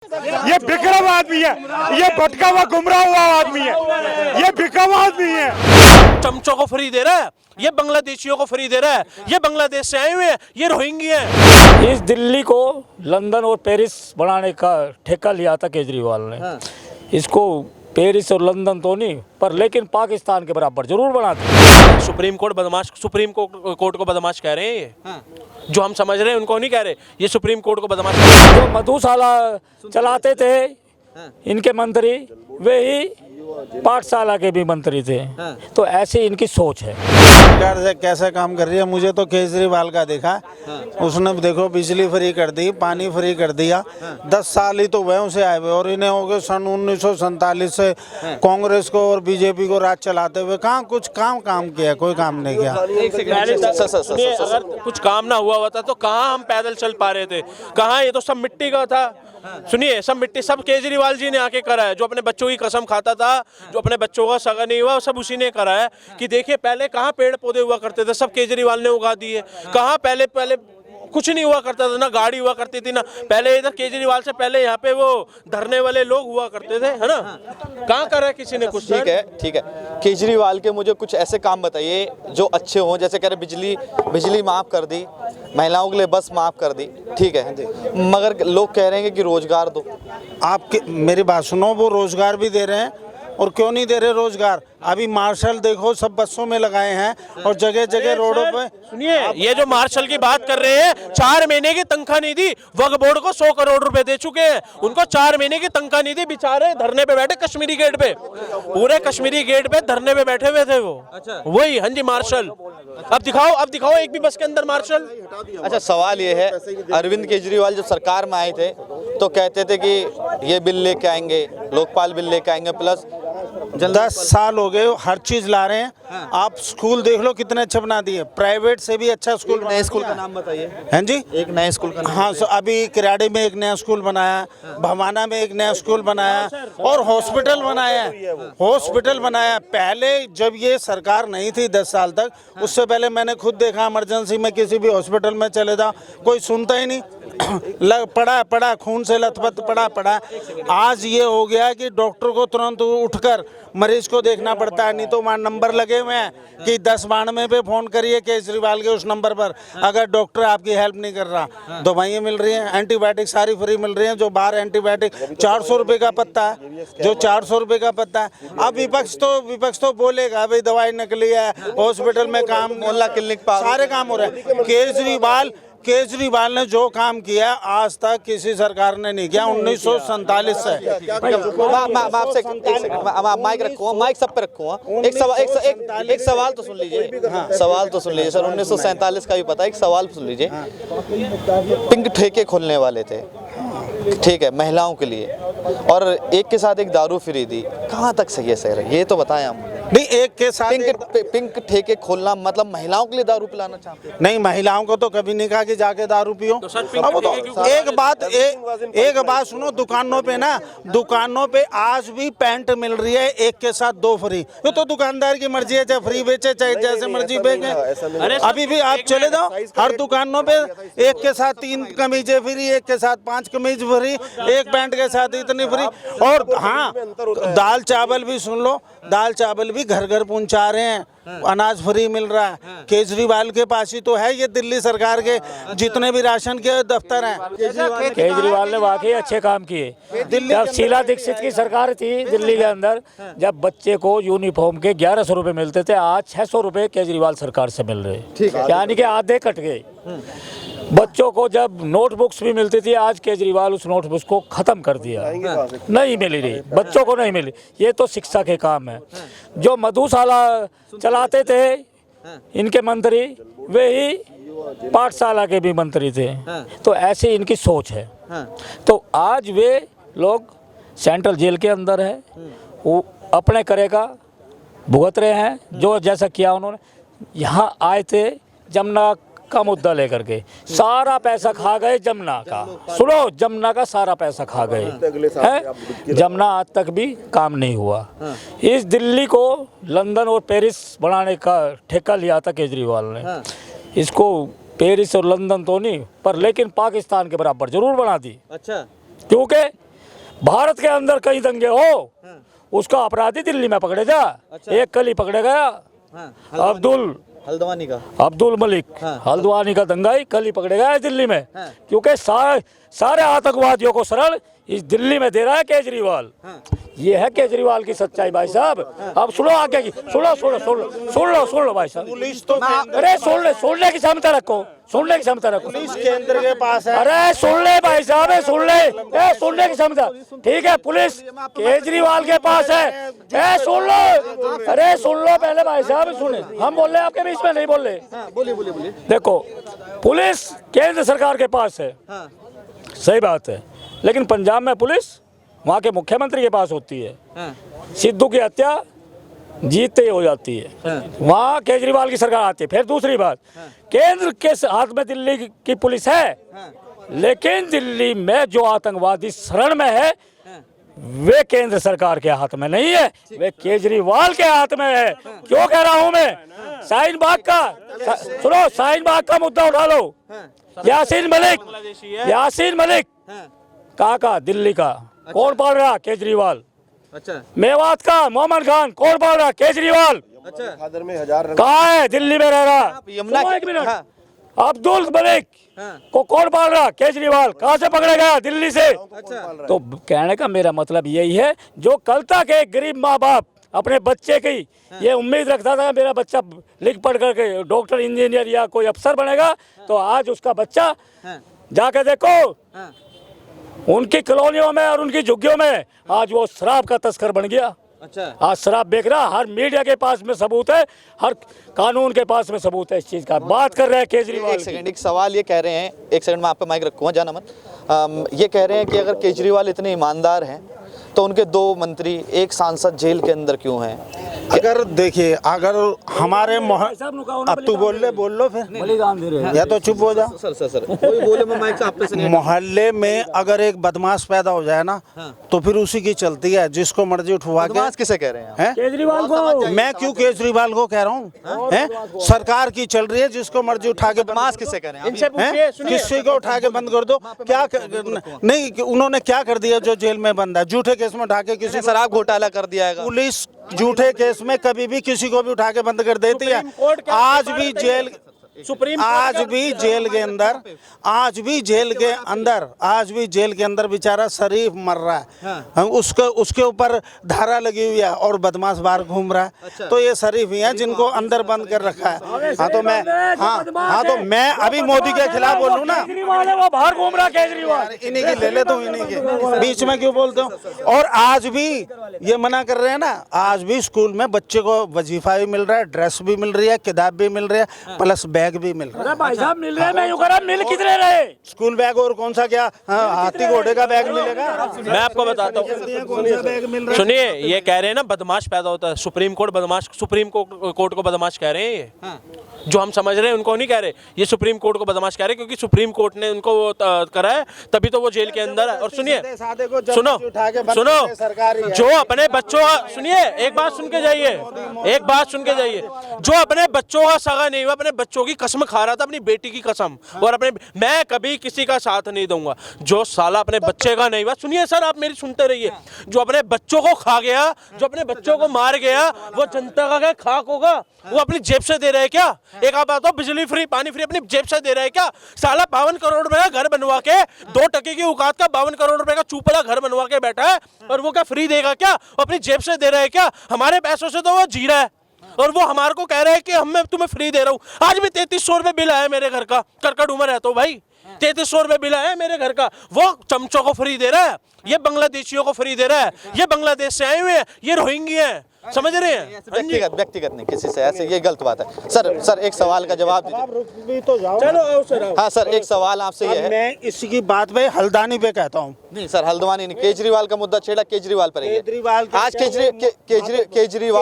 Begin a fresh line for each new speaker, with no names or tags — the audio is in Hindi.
ये बिक्रम आदमी है, ये भटका हुआ गुमराह हुआ आदमी है, ये बिक्रम आदमी है।
चमचों को फ्री दे रहा है, ये बांग्लादेशियों को फ्री दे रहा है, ये बांग्लादेश से आए हुए हैं, ये रोहिंग्या हैं।
इस दिल्ली को लंदन और पेरिस बनाने का ठेका लिया था केजरीवाल ने। इसको पेरिस और लंदन तो नहीं पर लेकिन पाकिस्तान के बराबर जरूर बना दिया।
सुप्रीम कोर्ट को बदमाश कह रहे हैं ये। जो हम समझ रहे हैं उनको नहीं कह रहे, ये सुप्रीम कोर्ट को बदमाश कह रहे हैं।
जो मधुशाला चलाते थे इनके मंत्री वे ही पाठशाला के भी मंत्री थे। तो ऐसी इनकी सोच है।
सरकार से कैसे काम कर रही है, मुझे तो केजरीवाल का देखा। उसने देखो बिजली फ्री कर दी, पानी फ्री कर दिया। 10 साल ही तो हुए उसे आए हुए और इन्हें हो गए सन 1947 से कांग्रेस को और बीजेपी को राज चलाते हुए। कहाँ कुछ काम किया, कोई काम नहीं किया।
अगर कुछ काम ना हुआ होता तो कहाँ हम पैदल चल पा रहे थे, कहाँ? ये तो सब मिट्टी का था। सुनिए, सब मिट्टी सब केजरीवाल जी ने आके करा है। जो अपने बच्चों की कसम खाता था, जो अपने बच्चों का सगा नहीं हुआ, सब उसी ने करा है। कि देखिए पहले कहाँ पेड़ पौधे हुआ करते थे, सब केजरीवाल ने उगा दिए। कहाँ पहले कुछ नहीं हुआ करता था, ना गाड़ी हुआ करती थी, ना पहले इधर केजरीवाल से पहले यहाँ पे वो धरने वाले लोग हुआ करते थे, है ना? कहाँ करा है किसी ने कुछ?
ठीक है। केजरीवाल के मुझे कुछ ऐसे काम बताइए जो अच्छे हों। जैसे कह रहे बिजली माफ़ कर दी, महिलाओं के लिए बस माफ़ कर दी, ठीक है, मगर लोग कह रहे हैं कि रोजगार दो।
आपके मेरी बात सुनो, वो रोजगार भी दे रहे हैं और क्यों नहीं दे रहे रोजगार? अभी मार्शल देखो सब बसों में लगाए हैं और जगह जगह रोडों पे।
सुनिए, ये जो मार्शल की बात कर रहे हैं, 4 महीने की तनख्वाह नहीं दी। वक्फ बोर्ड को 100 करोड़ रुपए दे चुके हैं, उनको 4 महीने की तनख्वाह नहीं दी। बेचारे धरने पे बैठे कश्मीरी गेट पे, पूरे कश्मीरी गेट पे धरने पे बैठे हुए थे वो। वही, हाँ जी, मार्शल। अब दिखाओ एक भी बस के अंदर मार्शल।
अच्छा, सवाल ये है, अरविंद केजरीवाल जब सरकार में आए थे तो कहते थे कि ये बिल लेके आएंगे, लोकपाल बिल लेके आएंगे, प्लस
10 साल हो गए हर चीज ला रहे हैं। आप स्कूल देख लो कितने अच्छे बना दिए, प्राइवेट से भी अच्छा स्कूल।
नए स्कूल का नाम बताइए।
हैं जी?
एक नए स्कूल का नाम।
हाँ, अभी किराड़े में एक नया स्कूल बनाया, भवाना में एक नया स्कूल बनाया और हॉस्पिटल बनाया। पहले जब ये सरकार नहीं थी 10 साल तक, उससे पहले मैंने खुद देखा, इमरजेंसी में किसी भी हॉस्पिटल में चले जाओ कोई सुनता ही नहीं। पड़ा खून से लथपथ पड़ा। आज ये हो गया कि डॉक्टर को तुरंत उठकर मरीज को देखना पड़ता है, नहीं तो वहाँ नंबर लगे हुए हैं कि 1092 पे फोन करिए केजरीवाल के उस नंबर पर। अगर डॉक्टर आपकी हेल्प नहीं कर रहा, दवाइयाँ मिल रही हैं, एंटीबायोटिक सारी फ्री मिल रही हैं। जो बाहर एंटीबायोटिक 400 रुपये का पत्ता है, जो 400 रुपये का पत्ता है। अब विपक्ष तो बोलेगा भाई दवाई नकली है, हॉस्पिटल में काम, मोहल्ला क्लिनिक सारे काम हो रहे हैं। केजरीवाल ने जो काम किया आज तक किसी सरकार ने नहीं किया 1947 से।
माइक रखो, माइक सब पे रखो। एक सवाल तो सुन लीजिए। सवाल तो सुन लीजिए सर, 1947 का भी पता है। एक सवाल सुन लीजिए। पिंक ठेके खोलने वाले थे, ठीक है, महिलाओं के लिए, और एक के साथ एक दारू फ्री दी। कहाँ तक सही है सर, ये तो बताएं हम।
नहीं, एक के साथ
पिंक ठेके खोलना मतलब महिलाओं के लिए दारू पिलाना चाहते हैं?
नहीं, महिलाओं को तो कभी नहीं कहा कि जाके दारू पियो। अब तो एक बात सुनो, दुकानों पे आज भी पैंट मिल रही है, एक के साथ 2 फ्री। ये तो दुकानदार की मर्जी है, चाहे फ्री बेचे चाहे जैसे मर्जी बेचे। अभी भी आप चले जाओ हर दुकानों पे एक के साथ 3 कमीजें फ्री, एक के साथ 5 कमीज फ्री, एक पैंट के साथ इतनी फ्री। और हाँ, दाल चावल भी सुन लो, दाल चावल भी घर घर पहुंचा रहे हैं, अनाज फ्री मिल रहा है। केजरीवाल के पास ही तो है ये दिल्ली सरकार के जितने भी राशन के दफ्तर हैं।
केजरीवाल ने वाकई अच्छे काम किए। जब शीला दीक्षित की सरकार थी दिल्ली के अंदर, जब बच्चे को यूनिफॉर्म के 1100 रुपए मिलते थे, आज 600 रुपए केजरीवाल सरकार से मिल रहे, यानी कि आधे कट गए। बच्चों को जब नोटबुक्स भी मिलती थी, आज केजरीवाल उस नोटबुक्स को खत्म कर दिया, नहीं मिल रही, बच्चों को नहीं मिली। ये तो शिक्षा के काम है। जो मधुशाला चलाते थे इनके मंत्री वे ही पाठशाला के भी मंत्री थे। तो ऐसी इनकी सोच है। तो आज वे लोग सेंट्रल जेल के अंदर है, वो अपने करेगा भुगत रहे हैं जो जैसा किया उन्होंने। यहाँ आए थे जमुना का मुद्दा लेकर के, सारा पैसा खा गए जमुना का। सुनो, जमुना का सारा पैसा खा गए हैं। जमुना आज तक भी काम नहीं हुआ। इस दिल्ली को लंदन और पेरिस बनाने का ठेका लिया था केजरीवाल ने। इसको पेरिस और लंदन तो नहीं पर लेकिन पाकिस्तान के बराबर जरूर बना दी।
अच्छा,
क्योंकि भारत के अंदर कहीं दंगे हो उसका अपराधी दिल्ली में पकड़े जा। एक कल ही पकड़े गया अब्दुल मलिक हल्द्वानी का दंगाई कल ही पकड़े गया दिल्ली में, क्योंकि सारे आतंकवादियों को शरण इस दिल्ली में दे रहा है केजरीवाल। ये है केजरीवाल की सच्चाई भाई साहब। अब सुनो आगे की, सुन लो भाई साहब।
पुलिस तो
अरे सुनने की क्षमता रखो, सुनने की क्षमता रखो।
पुलिस केंद्र के पास है।
अरे सुन ले भाई साहब, सुनने की क्षमता ठीक है। पुलिस केजरीवाल के पास है, सुन लो। अरे सुन लो पहले भाई साहब, सुने हम बोल रहे हैं, आपके बीच में नहीं बोल रहे।
बोलिए।
देखो पुलिस केंद्र सरकार के पास है, सही बात है, लेकिन पंजाब में पुलिस वहाँ के मुख्यमंत्री के पास होती है। सिद्धू की हत्या जीतते ही हो जाती है, वहाँ केजरीवाल की सरकार आती है। फिर दूसरी बात, केंद्र के हाथ में दिल्ली की पुलिस है, लेकिन दिल्ली में जो आतंकवादी शरण में है वे केंद्र सरकार के हाथ में नहीं है, वे केजरीवाल के हाथ में है। क्यों कह रहा हूं मैं? शाहीन बाग का मुद्दा उठा लो। यासीन मलिक का दिल्ली का कौन पाल रहा? केजरीवाल।
अच्छा।
मेवात का मोहम्मद खान कौन पाल रहा? केजरीवाल।
अच्छा।
कहाँ है? दिल्ली में रह रहा।
यमुना
एक मिनट, अब्दुल मलिक को कौन पाल रहा? केजरीवाल। कहाँ से पकड़ा गया? दिल्ली से।
अच्छा।
तो कहने का मेरा मतलब यही है, जो कल तक एक गरीब माँ बाप अपने बच्चे की ये उम्मीद रखता था मेरा बच्चा लिख पढ़ करके डॉक्टर, इंजीनियर या कोई अफसर बनेगा, तो आज उसका बच्चा जाके देखो उनकी कॉलोनियों में और उनकी झुग्गियों में आज वो शराब का तस्कर बन गया।
अच्छा।
आज शराब बेच रहा। हर मीडिया के पास में सबूत है, हर कानून के पास में सबूत है इस चीज का। बात कर रहे हैं केजरीवाल।
एक सेकंड, एक सवाल ये कह रहे हैं, एक सेकंड मैं आप पे माइक रखूंगा, जाना मत। ये कह रहे हैं कि अगर केजरीवाल इतने ईमानदार हैं तो उनके 2 मंत्री, 1 सांसद जेल के अंदर क्यों हैं?
अगर देखिए, अगर हमारे अब तू बोल लो फिर, या तो चुप हो जा।
सर कोई बोले, मैं माइक से आप पे से नहीं।
मोहल्ले में अगर एक बदमाश पैदा हो जाए ना, तो फिर उसी की चलती है, जिसको मर्जी उठवा के।
बदमाश किसे कह रहे हैं?
केजरीवाल को।
मैं क्यों केजरीवाल को कह रहा हूँ? सरकार की चल रही है, जिसको मर्जी उठा के।
बदमाश किसे कह रहे हैं?
इनसे पूछिए, सुनिए।
किसी को उठा के बंद कर दो। क्या नहीं, उन्होंने क्या कर दिया जो जेल में बंद है? झूठे केस में उठा के किसी
शराब घोटाला कर दिया है।
पुलिस झूठे केस में कभी भी किसी को भी उठा के बंद कर देती है। आज भी जेल के अंदर बेचारा शरीफ मर रहा है। उसके ऊपर धारा लगी हुई है और बदमाश बाहर घूम रहा है। तो ये शरीफ ही है जिनको अंदर बंद कर रखा है। तो मैं अभी मोदी के खिलाफ बोलूं ना,
वो बाहर घूम रहा केजरीवाल।
इन्हीं की ले लेता हूँ, इन्हीं के बीच में क्यों बोलते हो? और आज भी ये मना कर रहे हैं ना, आज भी स्कूल में बच्चे को वजीफा भी मिल रहा है, ड्रेस भी मिल रही है, किताब भी मिल रही है, प्लस बैग भी मिल रहा है।
भाई साहब मिल रहे, मैं यूं कर रहा, मिल कितने रहे?
स्कूल बैग और कौन सा क्या हाथी घोड़े का बैग मिलेगा?
मैं आपको बताता हूँ, सुनिए। ये कह रहे हैं ना बदमाश पैदा होता है, सुप्रीम कोर्ट को बदमाश कह रहे हैं। ये जो हम समझ रहे हैं उनको नहीं कह रहे, ये सुप्रीम कोर्ट को बदमाश कह रहे हैं, क्योंकि सुप्रीम कोर्ट ने उनको करा है, तभी तो वो जेल के अंदर है। और सुनिए, सुनो, जो अपने बच्चों, सुनिए एक बात सुन के जाइए, जो अपने बच्चों का सगा नहीं हुआ, अपने बच्चों की कसम खा रहा था, अपनी बेटी की कसम, और मैं कभी किसी का साथ नहीं दूंगा जो साला अपने बच्चे का नहीं हुआ। सुनिए सर, आप मेरी सुनते रहिए। जो अपने बच्चों को खा गया, जो अपने बच्चों को मार गया, वो जनता का क्या खाक होगा? वो अपनी जेब से दे रहे हैं क्या? एक आप बताओ, बिजली फ्री, पानी फ्री अपनी जेब से दे रहे हैं क्या? साला 52 करोड़ रुपए का घर बनवा के, 2 टके की औकात का 52 करोड़ रुपए का चूपड़ा घर बनवा के बैठा है, और वो क्या फ्री देगा क्या? वो अपनी जेब से दे रहे हैं क्या? हमारे पैसों से तो वो जी रहा है, और वो हमारे को कह रहे हैं कि मैं तुम्हें फ्री दे रहा हूँ। आज भी 3300 रुपए बिल आया मेरे घर का, करकट उम्र है तो भाई 3300 रुपए बिल आया मेरे घर का। वो चमचों को फ्री दे रहा है, ये बांग्लादेशियों को फ्री दे रहा है, ये बांग्लादेश से आए हुए हैं, ये रोहिंग्या हैं, समझ रहे हैं?
व्यक्तिगत नहीं किसी से, ऐसे ये गलत बात है। सर एक सवाल का जवाब दीजिए।
तो जाओ।
चलो हाँ सर, एक सवाल आपसे ये है।
मैं इसी की बात पे हल्द्वानी पे कहता हूँ।
नहीं सर, हल्द्वानी नहीं, केजरीवाल का मुद्दा छेड़ा, केजरीवाल पर
केजरीवाल
आज केजरीवाल